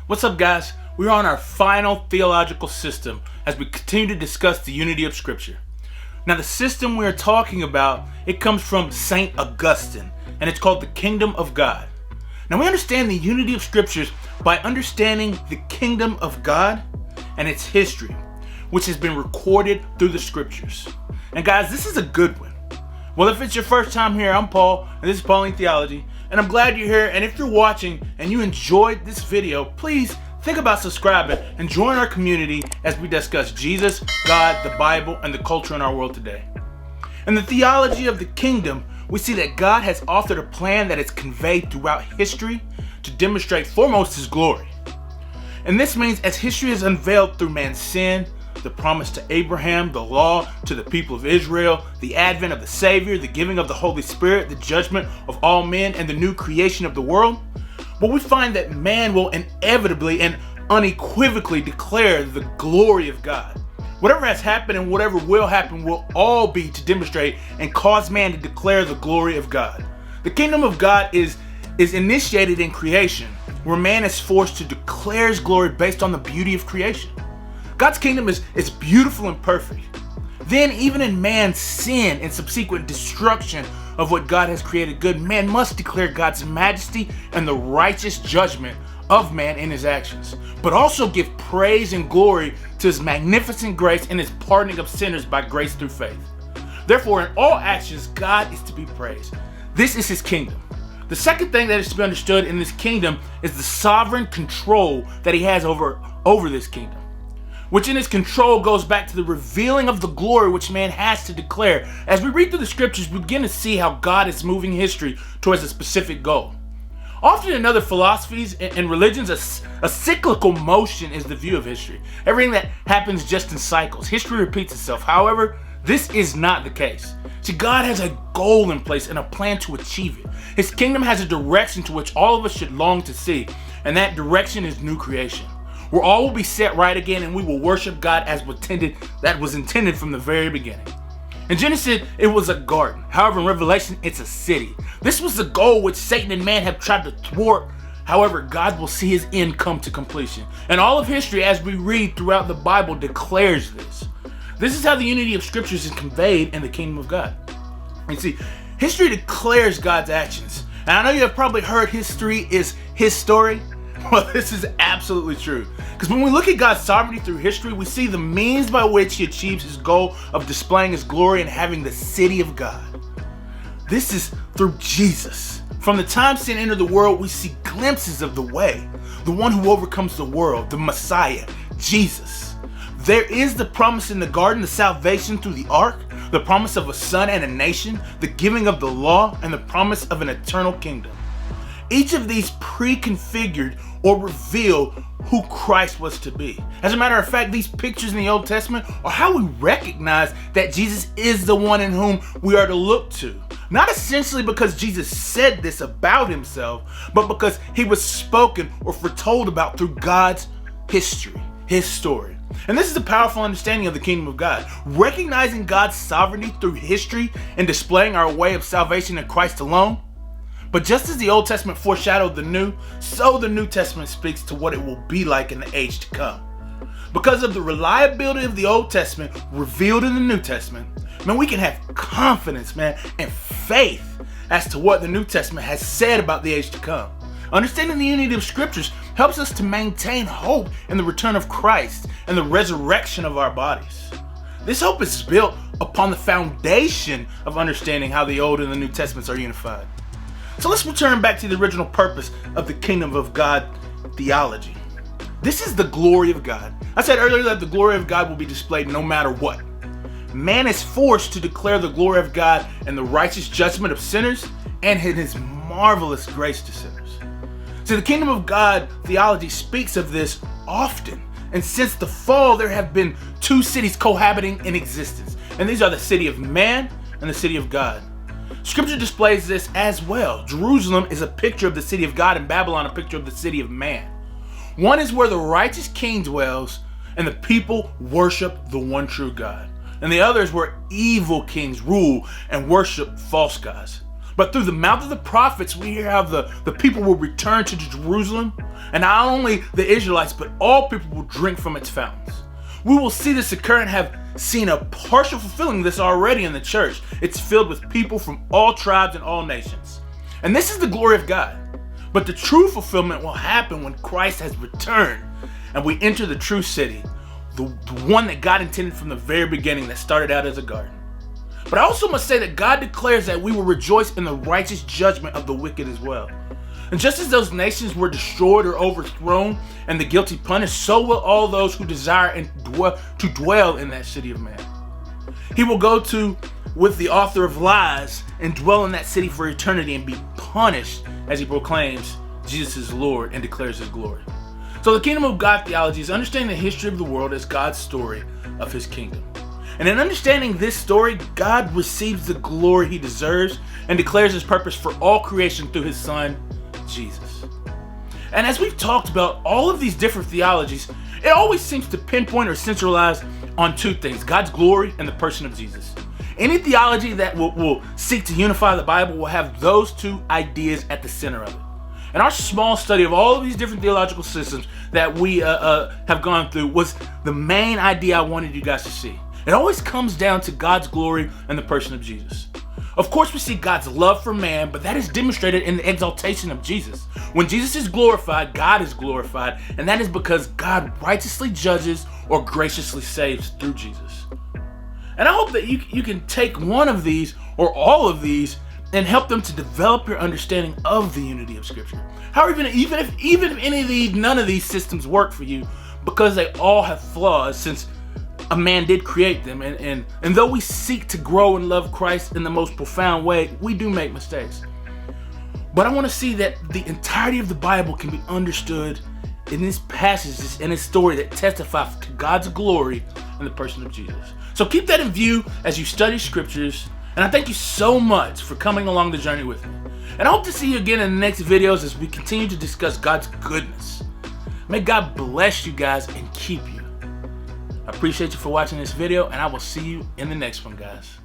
What's up, guys? We're on our final theological system as we continue to discuss the unity of Scripture. Now, the system we're talking about, it comes from St. Augustine, and it's called the Kingdom of God. Now, we understand the unity of Scriptures by understanding the Kingdom of God and its history, which has been recorded through the Scriptures. And guys, this is a good one. Well, if it's your first time here, I'm Paul, and this is Pauline Theology, and I'm glad you're here. And if you're watching and you enjoyed this video, please think about subscribing and join our community as we discuss Jesus, God, the Bible, and the culture in our world today. In the theology of the kingdom, we see that God has authored a plan that is conveyed throughout history to demonstrate foremost His glory. And this means as history is unveiled through man's sin, the promise to Abraham, the law to the people of Israel, the advent of the Savior, the giving of the Holy Spirit, the judgment of all men, and the new creation of the world, well, we find that man will inevitably and unequivocally declare the glory of God. Whatever has happened and whatever will happen will all be to demonstrate and cause man to declare the glory of God. The kingdom of God is initiated in creation, where man is forced to declare His glory based on the beauty of creation. God's kingdom is beautiful and perfect. Then, even in man's sin and subsequent destruction of what God has created good, man must declare God's majesty and the righteous judgment of man in his actions, but also give praise and glory to His magnificent grace and His pardoning of sinners by grace through faith. Therefore, in all actions, God is to be praised. This is His kingdom. The second thing that is to be understood in this kingdom is the sovereign control that He has over this kingdom, which in His control goes back to the revealing of the glory which man has to declare. As we read through the Scriptures, we begin to see how God is moving history towards a specific goal. Often in other philosophies and religions, a cyclical motion is the view of history. Everything that happens just in cycles. History repeats itself. However, this is not the case. See, God has a goal in place and a plan to achieve it. His kingdom has a direction to which all of us should long to see, and that direction is new creation, where all will be set right again and we will worship God as that was intended from the very beginning. In Genesis, it was a garden. However, in Revelation, it's a city. This was the goal which Satan and man have tried to thwart. However, God will see His end come to completion. And all of history, as we read throughout the Bible, declares this. This is how the unity of Scriptures is conveyed in the kingdom of God. You see, history declares God's actions. And I know you have probably heard history is His story. Well, this is absolutely true. Because when we look at God's sovereignty through history, we see the means by which He achieves His goal of displaying His glory and having the city of God. This is through Jesus. From the time sin entered the world, we see glimpses of the way, the one who overcomes the world, the Messiah, Jesus. There is the promise in the garden, the salvation through the ark, the promise of a son and a nation, the giving of the law, and the promise of an eternal kingdom. Each of these pre-configured or revealed who Christ was to be. As a matter of fact, these pictures in the Old Testament are how we recognize that Jesus is the one in whom we are to look to. Not essentially because Jesus said this about Himself, but because He was spoken or foretold about through God's history, His story. And this is a powerful understanding of the kingdom of God. Recognizing God's sovereignty through history and displaying our way of salvation in Christ alone. But just as the Old Testament foreshadowed the New, so the New Testament speaks to what it will be like in the age to come. Because of the reliability of the Old Testament revealed in the New Testament, man, we can have confidence, man, and faith as to what the New Testament has said about the age to come. Understanding the unity of Scriptures helps us to maintain hope in the return of Christ and the resurrection of our bodies. This hope is built upon the foundation of understanding how the Old and the New Testaments are unified. So let's return back to the original purpose of the kingdom of God theology. This is the glory of God. I said earlier that the glory of God will be displayed no matter what. Man is forced to declare the glory of God and the righteous judgment of sinners and His marvelous grace to sinners. So the kingdom of God theology speaks of this often. And since the fall, there have been two cities cohabiting in existence. And these are the city of man and the city of God. Scripture displays this as well. Jerusalem is a picture of the city of God and Babylon a picture of the city of man. One is where the righteous king dwells and the people worship the one true God. And the other is where evil kings rule and worship false gods. But through the mouth of the prophets, we hear how the people will return to Jerusalem, and not only the Israelites, but all people will drink from its fountains. We will see this occur and have seen a partial fulfilling of this already in the church. It's filled with people from all tribes and all nations. And this is the glory of God. But the true fulfillment will happen when Christ has returned and we enter the true city, the one that God intended from the very beginning, that started out as a garden. But I also must say that God declares that we will rejoice in the righteous judgment of the wicked as well. And just as those nations were destroyed or overthrown and the guilty punished, so will all those who desire and dwell in that city of man. He will go to with the author of lies and dwell in that city for eternity and be punished as he proclaims Jesus is Lord and declares his glory. So the kingdom of God theology is understanding the history of the world as God's story of his kingdom. And in understanding this story, God receives the glory he deserves and declares his purpose for all creation through his son, Jesus. And as we've talked about all of these different theologies, it always seems to pinpoint or centralize on two things: God's glory and the person of Jesus. Any theology that will seek to unify the Bible will have those two ideas at the center of it. And our small study of all of these different theological systems that we have gone through was the main idea I wanted you guys to see. It always comes down to God's glory and the person of Jesus. Of course, we see God's love for man, but that is demonstrated in the exaltation of Jesus. When Jesus is glorified, God is glorified, and that is because God righteously judges or graciously saves through Jesus. And I hope that you can take one of these or all of these and help them to develop your understanding of the unity of Scripture. However, even if any of these, none of these systems work for you, because they all have flaws, since a man did create them, and though we seek to grow and love Christ in the most profound way, we do make mistakes. But I want to see that the entirety of the Bible can be understood in these passages and this story that testify to God's glory in the person of Jesus. So keep that in view as you study scriptures, and I thank you so much for coming along the journey with me. And I hope to see you again in the next videos as we continue to discuss God's goodness. May God bless you guys and keep you. I appreciate you for watching this video, and I will see you in the next one, guys.